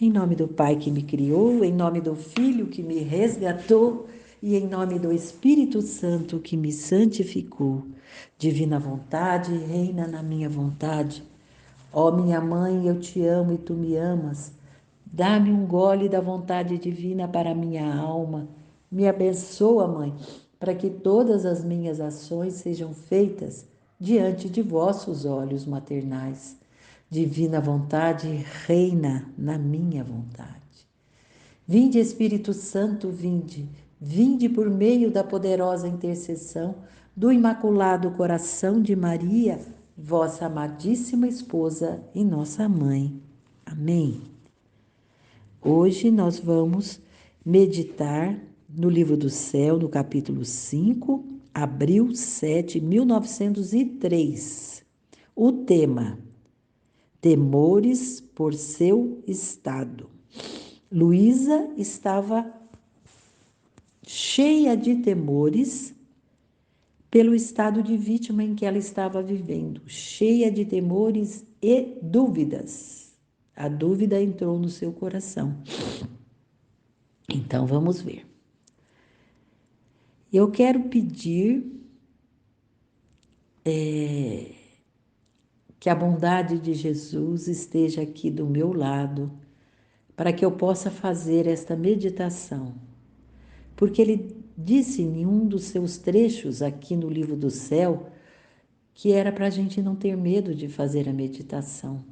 Em nome do Pai que me criou, em nome do Filho que me resgatou e em nome do Espírito Santo que me santificou. Divina vontade, reina na minha vontade. Ó minha mãe, eu te amo e tu me amas. Dá-me um gole da vontade divina para a minha alma. Me abençoa, mãe, para que todas as minhas ações sejam feitas diante de vossos olhos maternais. Divina vontade, reina na minha vontade. Vinde, Espírito Santo, vinde, vinde por meio da poderosa intercessão do Imaculado Coração de Maria, vossa amadíssima esposa e nossa mãe. Amém. Hoje nós vamos meditar no Livro do Céu, no capítulo 5, abril 7, 1903. O tema: temores por seu estado. Luísa estava cheia de temores pelo estado de vítima em que ela estava vivendo, cheia de temores e dúvidas. A dúvida entrou no seu coração. Então vamos ver. Eu quero pedir que a bondade de Jesus esteja aqui do meu lado, para que eu possa fazer esta meditação. Porque ele disse em um dos seus trechos aqui no Livro do Céu que era para a gente não ter medo de fazer a meditação,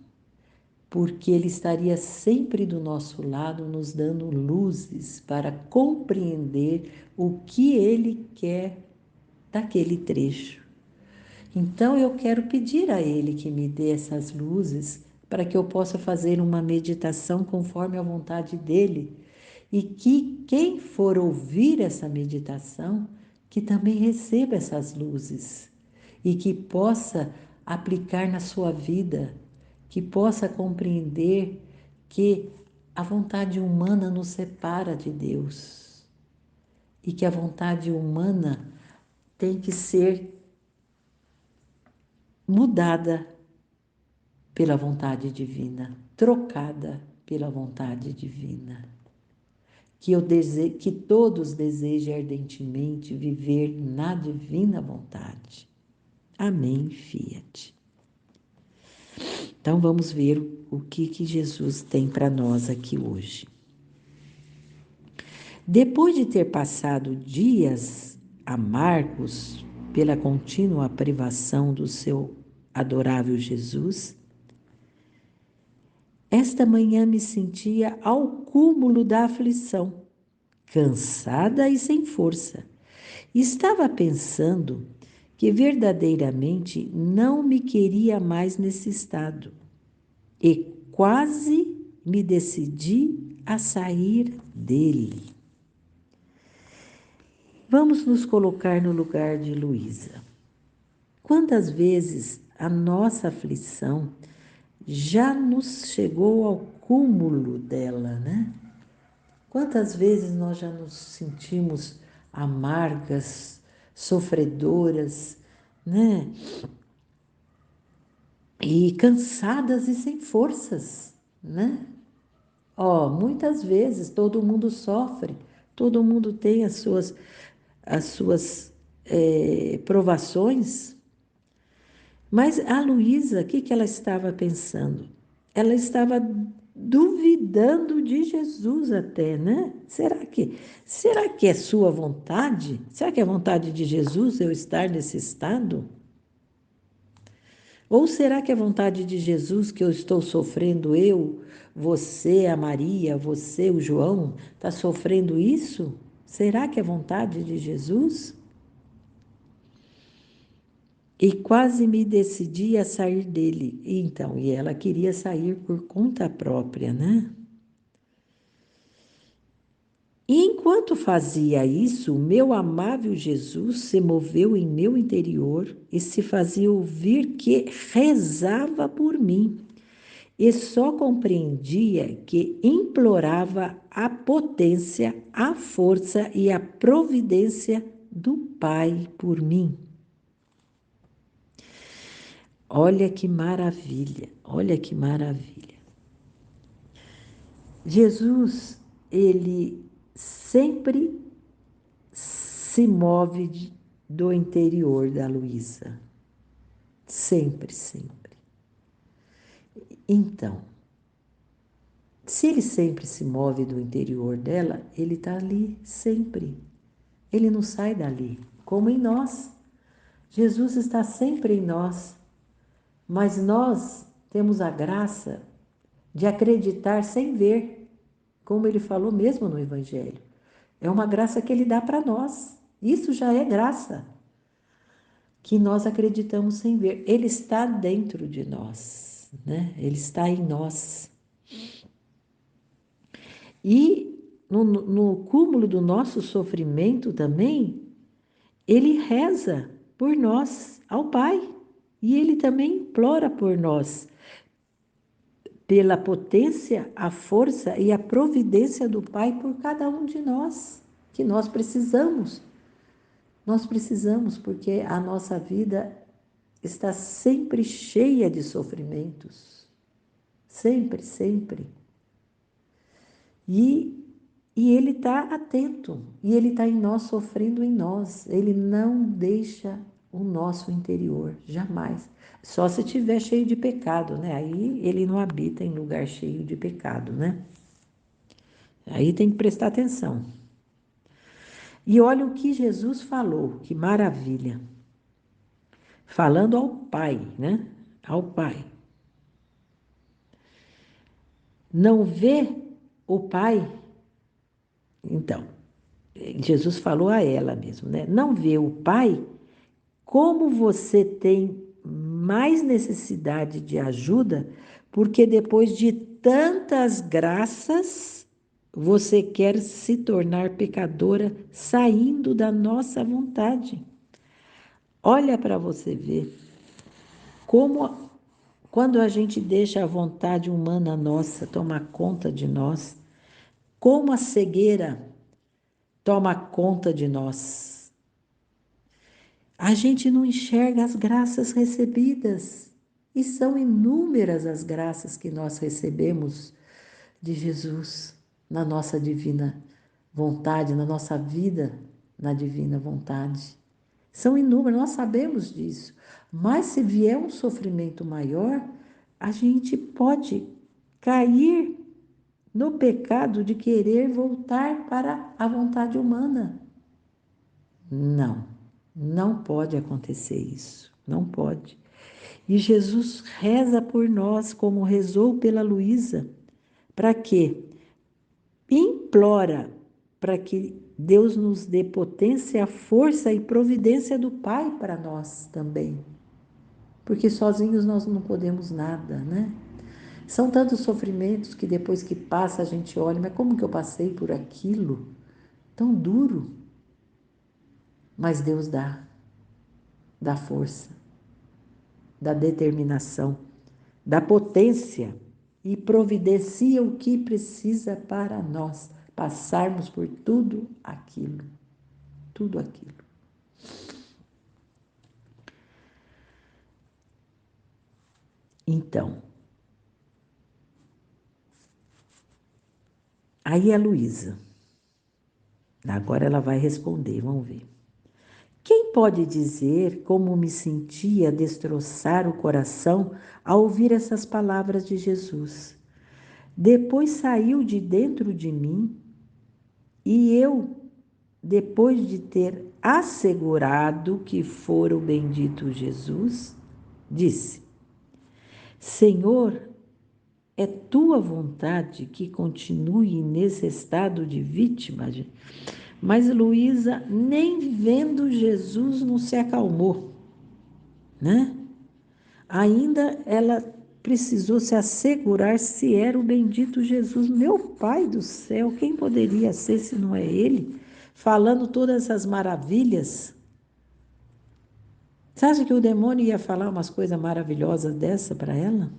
porque ele estaria sempre do nosso lado, nos dando luzes para compreender o que ele quer daquele trecho. Então eu quero pedir a ele que me dê essas luzes para que eu possa fazer uma meditação conforme a vontade dele e que quem for ouvir essa meditação, que também receba essas luzes e que possa aplicar na sua vida, que possa compreender que a vontade humana nos separa de Deus e que a vontade humana tem que ser mudada pela vontade divina, trocada pela vontade divina. Que todos desejem ardentemente viver na divina vontade. Amém, Fiat. Então vamos ver o que Jesus tem para nós aqui hoje. Depois de ter passado dias amargos pela contínua privação do seu adorável Jesus, esta manhã me sentia ao cúmulo da aflição, cansada e sem força. Estava pensando que verdadeiramente não me queria mais nesse estado e quase me decidi a sair dele. Vamos nos colocar no lugar de Luísa. Quantas vezes a nossa aflição já nos chegou ao cúmulo dela, né? Quantas vezes nós já nos sentimos amargas, sofredoras, né? E cansadas e sem forças, né? Muitas vezes todo mundo sofre, todo mundo tem as suas provações. Mas a Luísa, o que ela estava pensando? Ela estava duvidando de Jesus até, né? Será que é sua vontade? Será que é vontade de Jesus eu estar nesse estado? Ou será que é vontade de Jesus que eu estou sofrendo você, a Maria, você, o João, está sofrendo isso? Será que é vontade de Jesus? E quase me decidi a sair dele. E ela queria sair por conta própria, né? E enquanto fazia isso, meu amável Jesus se moveu em meu interior e se fazia ouvir que rezava por mim. E só compreendia que implorava a potência, a força e a providência do Pai por mim. Olha que maravilha, olha que maravilha. Jesus, ele sempre se move do interior da Luísa. Sempre, sempre. Então, se ele sempre se move do interior dela, ele está ali sempre. Ele não sai dali, como em nós. Jesus está sempre em nós, mas nós temos a graça de acreditar sem ver, como ele falou mesmo no Evangelho. É uma graça que ele dá para nós. Isso já é graça, que nós acreditamos sem ver. Ele está dentro de nós, né? Ele está em nós. E no cúmulo do nosso sofrimento também, ele reza por nós ao Pai. E ele também implora por nós, pela potência, a força e a providência do Pai por cada um de nós, que nós precisamos. Nós precisamos, porque a nossa vida está sempre cheia de sofrimentos. Sempre, sempre. E ele está atento, e ele está em nós, sofrendo em nós. Ele não deixa o nosso interior, jamais. Só se estiver cheio de pecado, né? Aí ele não habita em lugar cheio de pecado, né? Aí tem que prestar atenção. E olha o que Jesus falou, que maravilha. Falando ao Pai, né? Ao Pai. Não vê o Pai? Então, Jesus falou a ela mesmo, né? Não vê o Pai? Como você tem mais necessidade de ajuda, porque depois de tantas graças, você quer se tornar pecadora saindo da nossa vontade. Olha para você ver como, quando a gente deixa a vontade humana nossa tomar conta de nós, como a cegueira toma conta de nós. A gente não enxerga as graças recebidas. E são inúmeras as graças que nós recebemos de Jesus na nossa divina vontade, na nossa vida na divina vontade. São inúmeras, nós sabemos disso. Mas se vier um sofrimento maior, a gente pode cair no pecado de querer voltar para a vontade humana. Não, não pode acontecer isso, não pode. E Jesus reza por nós, como rezou pela Luísa, para quê? Implora para que Deus nos dê potência, força e providência do Pai para nós também. Porque sozinhos nós não podemos nada, né? São tantos sofrimentos que depois que passa a gente olha, mas como que eu passei por aquilo? Tão duro. Mas Deus dá força, dá determinação, dá potência e providencia o que precisa para nós passarmos por tudo aquilo. Tudo aquilo. Então, aí a Luísa, agora ela vai responder, vamos ver. Quem pode dizer como me sentia a destroçar o coração ao ouvir essas palavras de Jesus? Depois saiu de dentro de mim e eu, depois de ter assegurado que fora o bendito Jesus, disse: Senhor, é tua vontade que continue nesse estado de vítima? Mas Luísa, nem vendo Jesus, não se acalmou, né? Ainda ela precisou se assegurar se era o bendito Jesus. Meu Pai do céu, quem poderia ser se não é ele? Falando todas essas maravilhas. Você acha que o demônio ia falar umas coisas maravilhosas dessa para ela?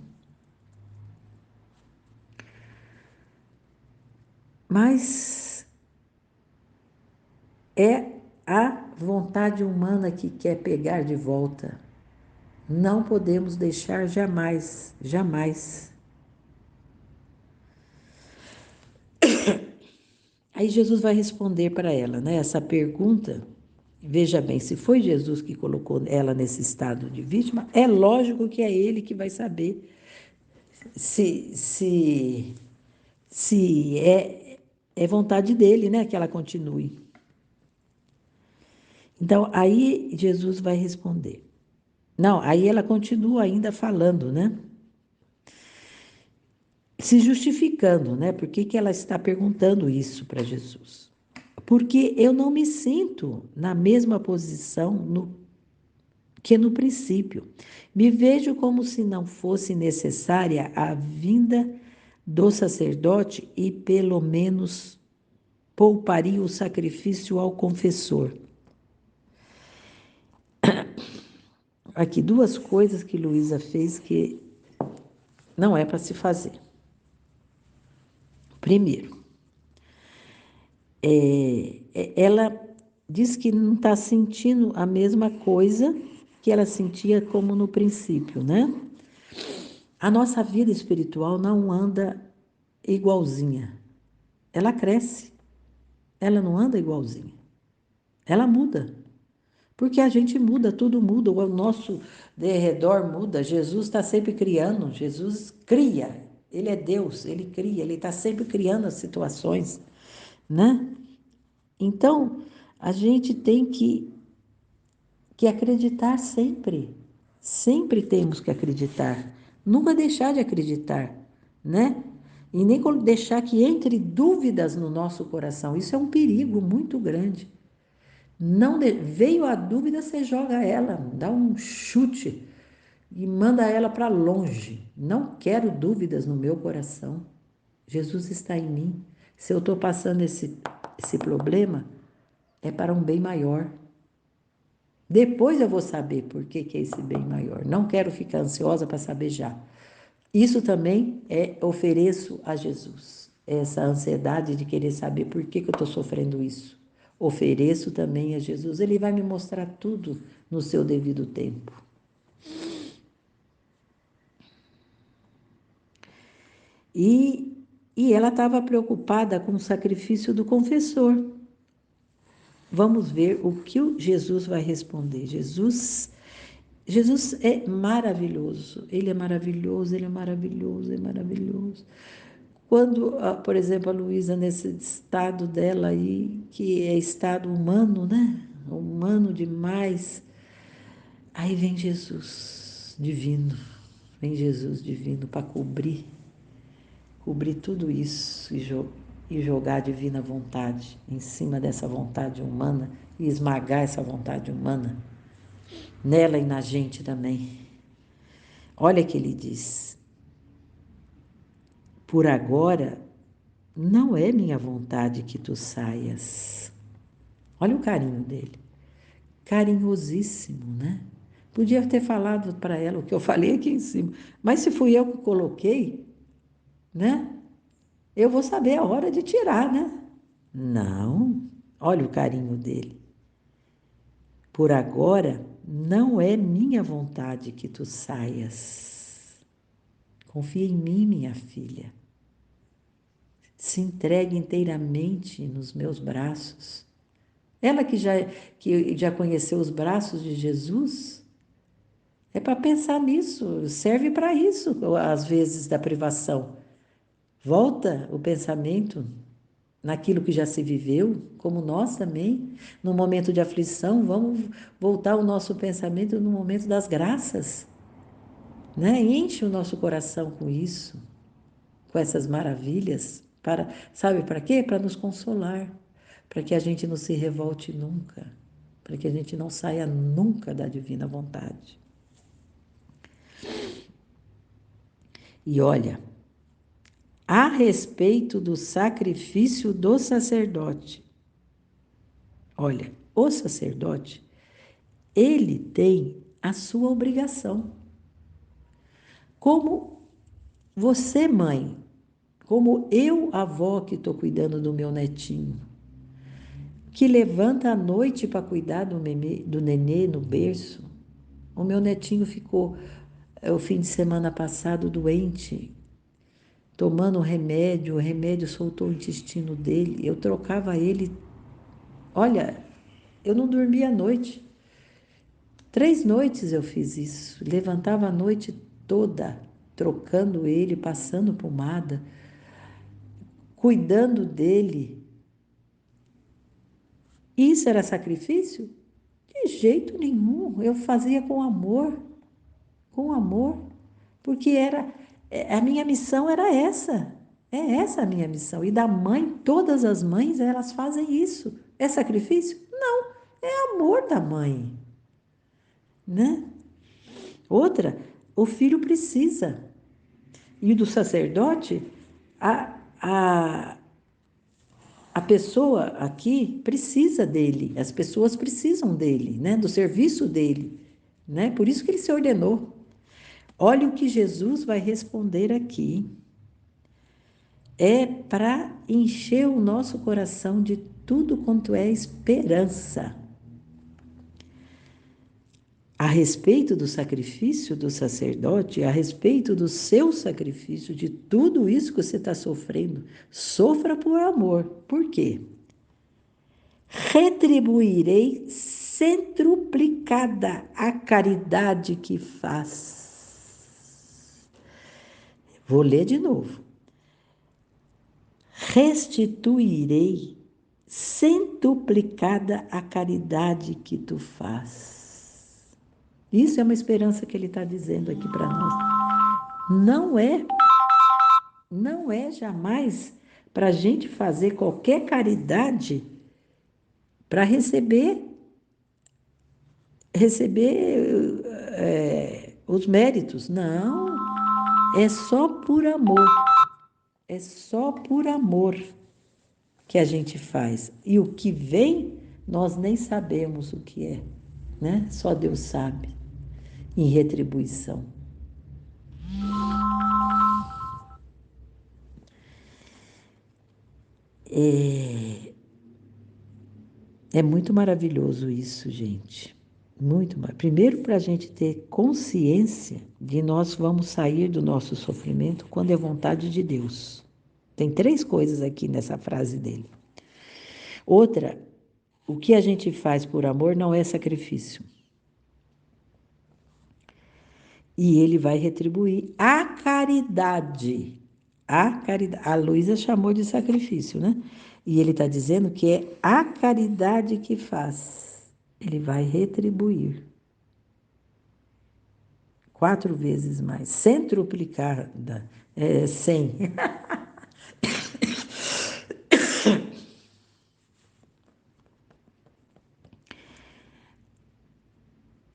Mas é a vontade humana que quer pegar de volta. Não podemos deixar jamais, jamais. Aí Jesus vai responder para ela, né? Essa pergunta. Veja bem, se foi Jesus que colocou ela nesse estado de vítima, é lógico que é ele que vai saber se, se, se é vontade dele, né, que ela continue. Então, aí Jesus vai responder. Não, aí ela continua ainda falando, né? Se justificando, né? Por que ela está perguntando isso para Jesus? Porque eu não me sinto na mesma posição que no princípio. Me vejo como se não fosse necessária a vinda do sacerdote e pelo menos pouparia o sacrifício ao confessor. Aqui duas coisas que Luísa fez que não é para se fazer. Primeiro, ela diz que não está sentindo a mesma coisa que ela sentia como no princípio, né? A nossa vida espiritual não anda igualzinha. Ela cresce, ela não anda igualzinha. Ela muda. Porque a gente muda, tudo muda, o nosso derredor muda. Jesus está sempre criando, Jesus cria. Ele é Deus, ele cria, ele está sempre criando as situações, né? Então, a gente tem que acreditar sempre. Sempre temos que acreditar. Nunca deixar de acreditar, né? E nem deixar que entre dúvidas no nosso coração. Isso é um perigo muito grande. Não veio a dúvida, você joga ela, dá um chute e manda ela para longe. Não quero dúvidas no meu coração. Jesus está em mim. Se eu estou passando esse problema, é para um bem maior. Depois eu vou saber por que é esse bem maior. Não quero ficar ansiosa para saber já. Isso também ofereço a Jesus. Essa ansiedade de querer saber por que eu estou sofrendo isso. Ofereço também a Jesus. Ele vai me mostrar tudo no seu devido tempo. E ela estava preocupada com o sacrifício do confessor. Vamos ver o que Jesus vai responder. Jesus é maravilhoso. Ele é maravilhoso, ele é maravilhoso, ele é maravilhoso. Quando, por exemplo, a Luísa, nesse estado dela aí, que é estado humano, né? Humano demais. Aí vem Jesus divino, vem Jesus divino para cobrir tudo isso e jogar a divina vontade em cima dessa vontade humana e esmagar essa vontade humana nela e na gente também. Olha que ele diz: por agora não é minha vontade que tu saias. Olha o carinho dele. Carinhosíssimo, né? Podia ter falado para ela o que eu falei aqui em cima, mas se fui eu que coloquei, né? Eu vou saber a hora de tirar, né? Não, olha o carinho dele. Por agora, não é minha vontade que tu saias. Confia em mim, minha filha. Se entregue inteiramente nos meus braços. Ela que já conheceu os braços de Jesus, é para pensar nisso, serve para isso, às vezes, da privação. Volta o pensamento naquilo que já se viveu, como nós também, no momento de aflição, vamos voltar o nosso pensamento no momento das graças, né? Enche o nosso coração com isso, com essas maravilhas, sabe para quê? Para nos consolar, para que a gente não se revolte nunca, para que a gente não saia nunca da divina vontade. E olha, a respeito do sacrifício do sacerdote, olha, o sacerdote, ele tem a sua obrigação. Como você, mãe, como eu, avó, que estou cuidando do meu netinho, que levanta à noite para cuidar do nenê no berço. O meu netinho ficou o fim de semana passado doente tomando o remédio soltou o intestino dele, eu trocava ele. Olha, eu não dormia à noite. 3 noites eu fiz isso. Levantava a noite toda, trocando ele, passando pomada, cuidando dele. Isso era sacrifício? De jeito nenhum. Eu fazia com amor, porque a minha missão era essa. É essa a minha missão. E da mãe, todas as mães, elas fazem isso. É sacrifício? Não, é amor da mãe, né? Outra, o filho precisa. E do sacerdote, a, a, a pessoa aqui precisa dele, as pessoas precisam dele, né? Do serviço dele, né? Por isso que ele se ordenou. Olha o que Jesus vai responder aqui. É para encher o nosso coração de tudo quanto é esperança. A respeito do sacrifício do sacerdote, a respeito do seu sacrifício, de tudo isso que você está sofrendo, sofra por amor. Por quê? Retribuirei centruplicada a caridade que faz. Vou ler de novo. Restituirei centuplicada a caridade que tu faz. Isso é uma esperança que ele está dizendo aqui para nós. Não é, não é jamais para a gente fazer qualquer caridade para receber os méritos. Não, é só por amor. É só por amor que a gente faz. E o que vem, nós nem sabemos o que é, né? Só Deus sabe, em retribuição. É muito maravilhoso isso, gente. Muito mais. Primeiro, para a gente ter consciência de nós vamos sair do nosso sofrimento quando é vontade de Deus. Tem 3 coisas aqui nessa frase dele. Outra, o que a gente faz por amor não é sacrifício. E ele vai retribuir a caridade. A caridade. A Luísa chamou de sacrifício, né? E ele está dizendo que é a caridade que faz. Ele vai retribuir 4 vezes mais, centruplicada, 100.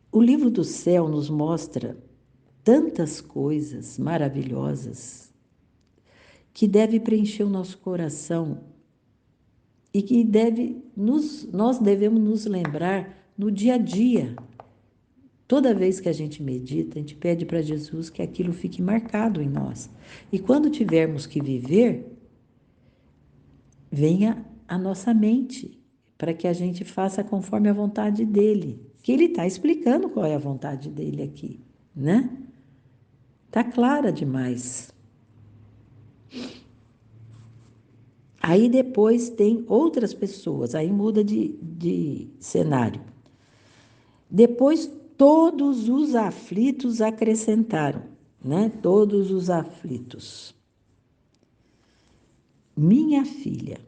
O livro do céu nos mostra tantas coisas maravilhosas que deve preencher o nosso coração e que nós devemos nos lembrar no dia a dia. Toda vez que a gente medita, a gente pede para Jesus que aquilo fique marcado em nós. E quando tivermos que viver, venha à nossa mente, para que a gente faça conforme a vontade dele. Que ele está explicando qual é a vontade dele aqui, né? Está clara demais. Aí depois tem outras pessoas, aí muda de cenário. Depois todos os aflitos acrescentaram, né? Todos os aflitos. Minha filha,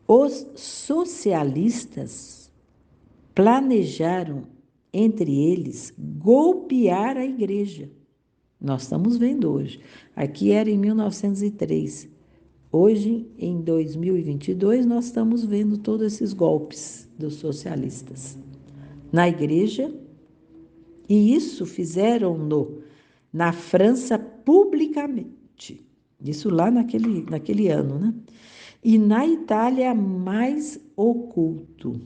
os socialistas planejaram, entre eles, golpear a igreja. Nós estamos vendo hoje. Aqui era em 1903. Hoje, em 2022, nós estamos vendo todos esses golpes dos socialistas na igreja, e isso fizeram-no na França publicamente. Isso lá naquele ano, né? E na Itália mais oculto.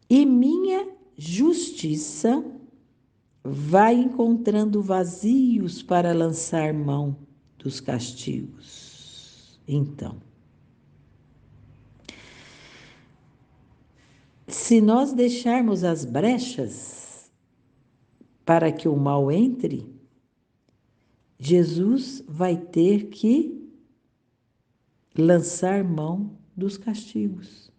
E minha justiça vai encontrando vazios para lançar mão dos castigos. Então, se nós deixarmos as brechas para que o mal entre, Jesus vai ter que lançar mão dos castigos,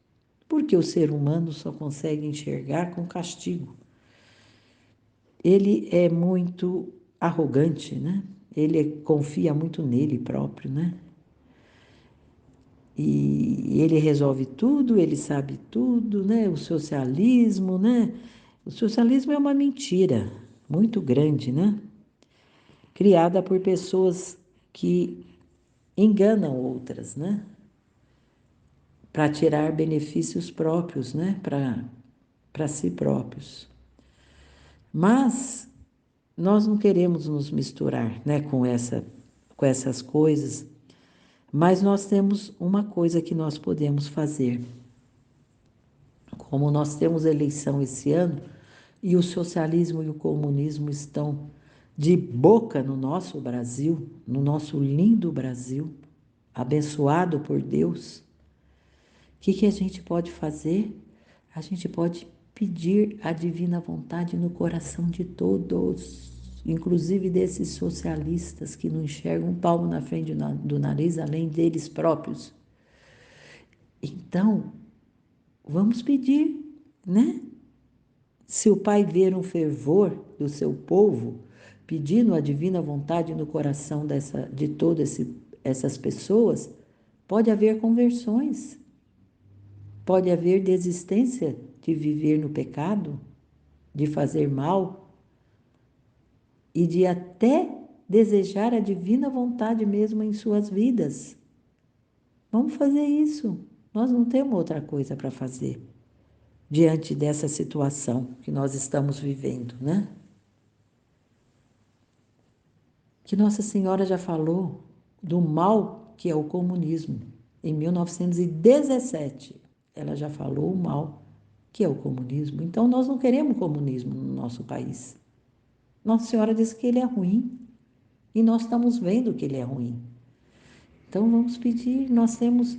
porque o ser humano só consegue enxergar com castigo. Ele é muito arrogante, né? Ele confia muito nele próprio, né? E ele resolve tudo, ele sabe tudo, né? O socialismo, né? O socialismo é uma mentira muito grande, né? Criada por pessoas que enganam outras, né? Para tirar benefícios próprios, né? Para si próprios. Mas nós não queremos nos misturar, né? Com essas coisas. Mas nós temos uma coisa que nós podemos fazer. Como nós temos eleição esse ano e o socialismo e o comunismo estão de boca no nosso Brasil, no nosso lindo Brasil, abençoado por Deus, o que a gente pode fazer? A gente pode pedir a divina vontade no coração de todos, inclusive desses socialistas que não enxergam um palmo na frente do nariz além deles próprios. Então, vamos pedir, né? Se o Pai ver um fervor do seu povo, pedindo a divina vontade no coração de todas essas pessoas, pode haver conversões, pode haver desistência de viver no pecado, de fazer mal e de até desejar a divina vontade mesmo em suas vidas. Vamos fazer isso. Nós não temos outra coisa para fazer diante dessa situação que nós estamos vivendo, né? Que Nossa Senhora já falou do mal que é o comunismo. Em 1917, ela já falou o mal que é o comunismo. Então, nós não queremos comunismo no nosso país. Nossa Senhora disse que ele é ruim e nós estamos vendo que ele é ruim. Então, vamos pedir, nós temos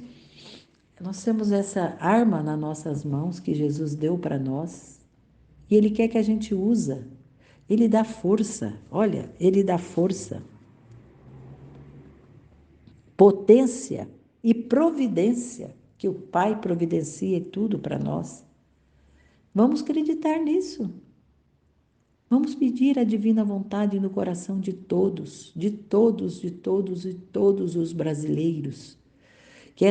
essa arma nas nossas mãos que Jesus deu para nós e Ele quer que a gente use. Ele dá força, olha, Ele dá força, potência e providência, que o Pai providencia tudo para nós. Vamos acreditar nisso. Vamos pedir a divina vontade no coração de todos, de todos, de todos e todos os brasileiros. Que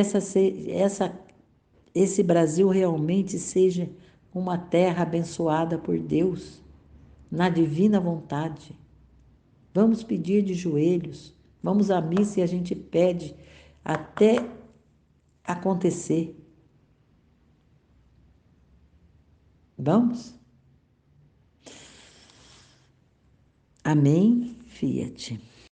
esse Brasil realmente seja uma terra abençoada por Deus, na divina vontade. Vamos pedir de joelhos, vamos à missa e a gente pede até acontecer. Vamos? Amém, Fiat.